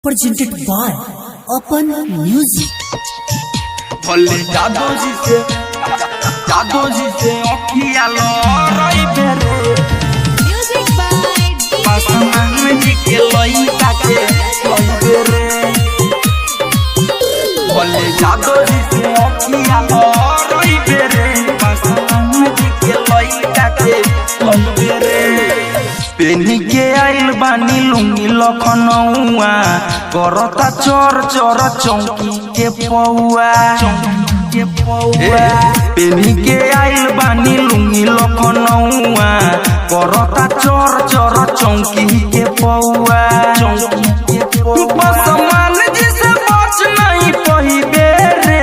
presented by Open Music। भले जादो जी से अखिया लड़ाई बेरे Music by पासमान जी के लइका के लई बेरे भले जादो जी से अखिया लड़ाई बेरे पासमान जी के लइका के लई बेरे पेनी के आइल बानी लुंगी लखनऊआ करता चोर चोर चौकी के पौआ पेनी के आइल बानी लुंगी लखनऊआ करता चोर चोर चौकी के पौआ समान जिसे बच नहीं पहिबे रे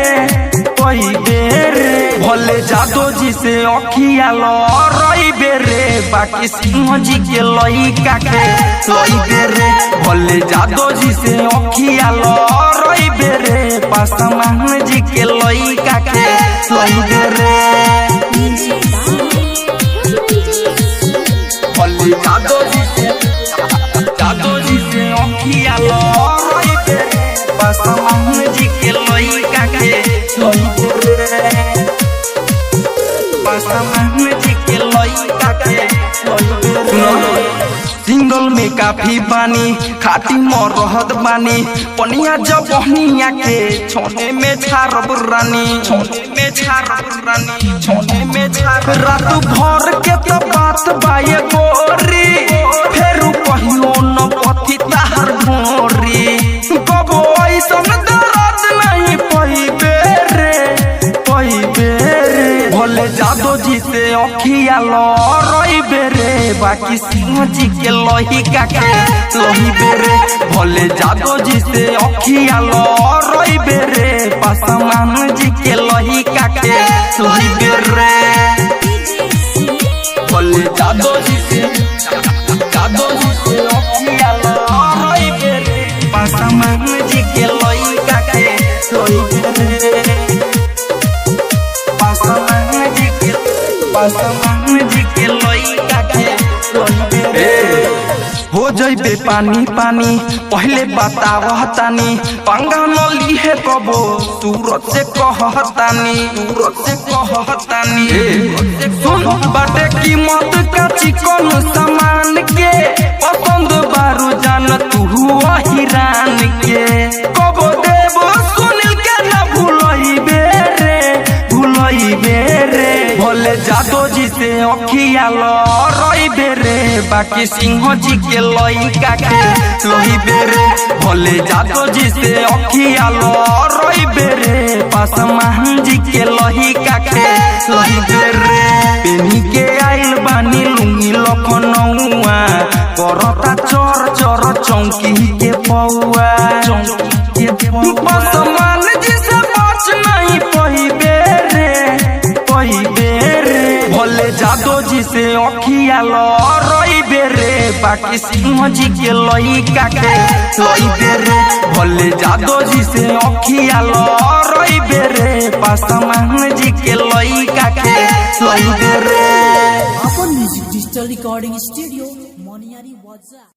भले जादो जी से अखिया लड़ाई बेरे बाकी सिंह जी के लइका के लई बेरे भले जादो जी से अखिया लड़ाई बेरे पासमान जी के लइका के लई बेरे भले जादो जी से अखिया लड़ाई बेरे पासमान जी के लइका के लई बेरे पासमान जी के लइका के सिंगल में काफी बानी खाटी मरहत बानी पनिया जब बहनिया के छोने में छारब रानी रात भर के तो बात बाये गोरी फेर कहियो न पति तार ढोरी कबो ऐसन दर्द नहीं पहिबे रे भले जादो जी से अखिया लड़ाई बेरे बाकी सिंह जी के लइका के लही बेरे भले जादो जी से अखिया लड़ाई बेरे पासमान जी के लइका के लही बेरे भले जादो जी से अखिया लड़ाई बेरे पासमान जी के लइका के लही बेरे पासमान जी के लइका के हो जइबे पानी पानी पहले बतावतानी पंगा न लीहे कबो सूरत से कहतानी सुन बाटे कीमत का चिकन सामान के पसंद बारू जान तू हिरान के कबो देबो सुनिल के न भूलइबे रे भले जादो जी से अखिया लड़ाई बेरे बाकी सिंह जी के लइका के लही बेरे भले जादो जी से अखिया लड़ाई बेरे पासमान जी के लइका के लही बेरे पेनी के आइल बानी लुंगी लखनऊआ करता चोर चोर चौकी के पौआ पासमान जी से बच नहीं पहिबे रे भले जादो जी से अखिया लड़ाई बेरे बाकी सिंह जी के लइका के लई बेरे भले जादो जी से अखिया लड़ाई बेरे पासमान जी के लइका के लई बेरे Open Music Digital Recording Studio, Moniari Waza।